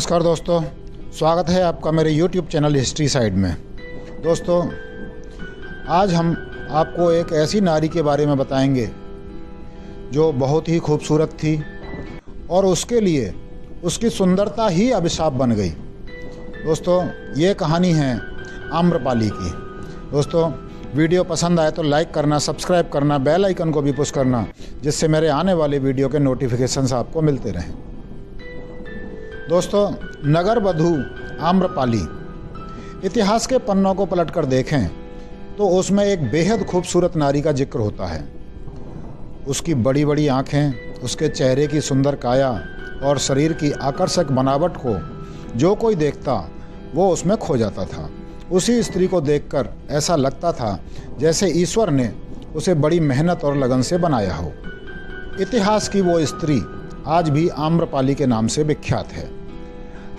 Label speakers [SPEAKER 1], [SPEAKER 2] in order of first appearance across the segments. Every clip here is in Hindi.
[SPEAKER 1] नमस्कार दोस्तों, स्वागत है आपका मेरे YouTube चैनल हिस्ट्री साइड में। दोस्तों, आज हम आपको एक ऐसी नारी के बारे में बताएंगे जो बहुत ही खूबसूरत थी और उसके लिए उसकी सुंदरता ही अभिशाप बन गई। दोस्तों, ये कहानी है आम्रपाली की। दोस्तों, वीडियो पसंद आए तो लाइक करना, सब्सक्राइब करना, बेल आइकन को भी पुश करना, जिससे मेरे आने वाले वीडियो के नोटिफिकेशंस आपको मिलते रहें। दोस्तों, नगरवधू आम्रपाली इतिहास के पन्नों को पलटकर देखें तो उसमें एक बेहद खूबसूरत नारी का जिक्र होता है। उसकी बड़ी बड़ी आँखें, उसके चेहरे की सुंदर काया और शरीर की आकर्षक बनावट को जो कोई देखता वो उसमें खो जाता था। उसी स्त्री को देखकर ऐसा लगता था जैसे ईश्वर ने उसे बड़ी मेहनत और लगन से बनाया हो। इतिहास की वो स्त्री आज भी आम्रपाली के नाम से विख्यात है।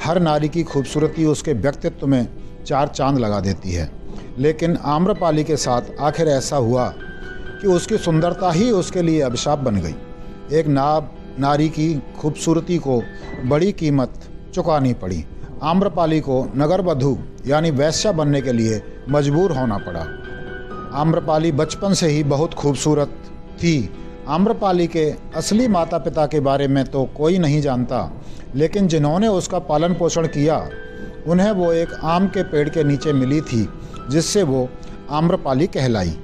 [SPEAKER 1] हर नारी की खूबसूरती उसके व्यक्तित्व में चार चांद लगा देती है, लेकिन आम्रपाली के साथ आखिर ऐसा हुआ कि उसकी सुंदरता ही उसके लिए अभिशाप बन गई। एक नारी की खूबसूरती को बड़ी कीमत चुकानी पड़ी। आम्रपाली को नगरवधू यानी वेश्या बनने के लिए मजबूर होना पड़ा। आम्रपाली बचपन से ही बहुत खूबसूरत थी। आम्रपाली के असली माता पिता के बारे में तो कोई नहीं जानता, लेकिन जिन्होंने उसका पालन पोषण किया उन्हें वो एक आम के पेड़ के नीचे मिली थी, जिससे वो आम्रपाली कहलाई।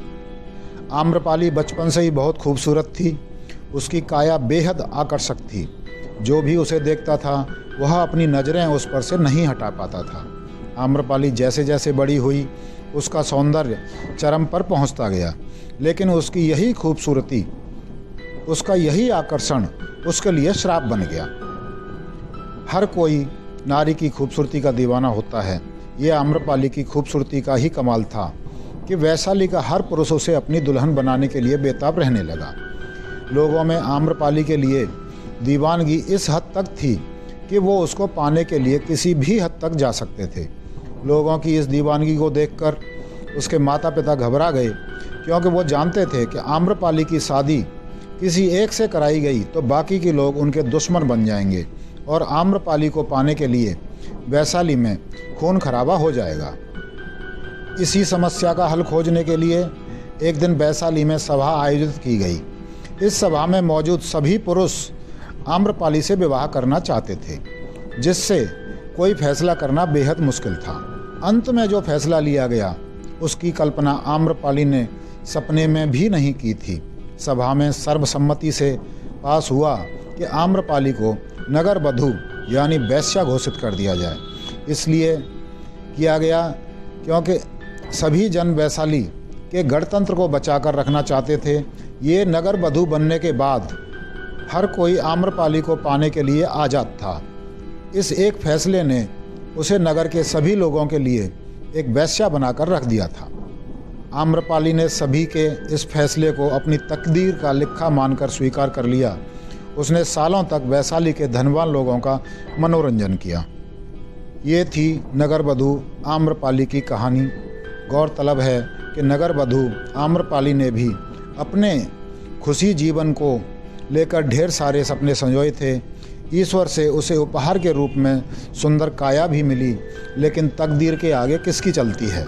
[SPEAKER 1] आम्रपाली बचपन से ही बहुत खूबसूरत थी। उसकी काया बेहद आकर्षक थी। जो भी उसे देखता था वह अपनी नज़रें उस पर से नहीं हटा पाता था। आम्रपाली जैसे जैसे बड़ी हुई उसका सौंदर्य चरम पर पहुंचता गया, लेकिन उसकी यही खूबसूरती, उसका यही आकर्षण उसके लिए श्राप बन गया। हर कोई नारी की खूबसूरती का दीवाना होता है। ये आम्रपाली की खूबसूरती का ही कमाल था कि वैशाली का हर पुरुष उसे अपनी दुल्हन बनाने के लिए बेताब रहने लगा। लोगों में आम्रपाली के लिए दीवानगी इस हद तक थी कि वो उसको पाने के लिए किसी भी हद तक जा सकते थे। लोगों की इस दीवानगी को देखकर उसके माता पिता घबरा गए, क्योंकि वो जानते थे कि आम्रपाली की शादी किसी एक से कराई गई तो बाकी के लोग उनके दुश्मन बन जाएंगे और आम्रपाली को पाने के लिए वैशाली में खून खराबा हो जाएगा। इसी समस्या का हल खोजने के लिए एक दिन वैशाली में सभा आयोजित की गई। इस सभा में मौजूद सभी पुरुष आम्रपाली से विवाह करना चाहते थे, जिससे कोई फैसला करना बेहद मुश्किल था। अंत में जो फैसला लिया गया उसकी कल्पना आम्रपाली ने सपने में भी नहीं की थी। सभा में सर्वसम्मति से पास हुआ कि आम्रपाली को नगरवधू यानी वेश्या घोषित कर दिया जाए। इसलिए किया गया क्योंकि सभी जन वैशाली के गणतंत्र को बचाकर रखना चाहते थे। ये नगरवधू बनने के बाद हर कोई आम्रपाली को पाने के लिए आज़ाद था। इस एक फैसले ने उसे नगर के सभी लोगों के लिए एक वेश्या बनाकर रख दिया था। आम्रपाली ने सभी के इस फैसले को अपनी तकदीर का लिखा मानकर स्वीकार कर लिया। उसने सालों तक वैशाली के धनवान लोगों का मनोरंजन किया। ये थी नगरवधू आम्रपाली की कहानी। गौरतलब है कि नगरवधू आम्रपाली ने भी अपने खुशी जीवन को लेकर ढेर सारे सपने संजोए थे। ईश्वर से उसे उपहार के रूप में सुंदर काया भी मिली, लेकिन तकदीर के आगे किसकी चलती है।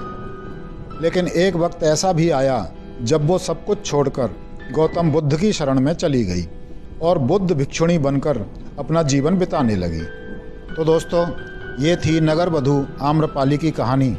[SPEAKER 1] लेकिन एक वक्त ऐसा भी आया जब वो सब कुछ छोड़कर गौतम बुद्ध की शरण में चली गई और बुद्ध भिक्षुणी बनकर अपना जीवन बिताने लगी। तो दोस्तों, ये थी नगरवधू आम्रपाली की कहानी।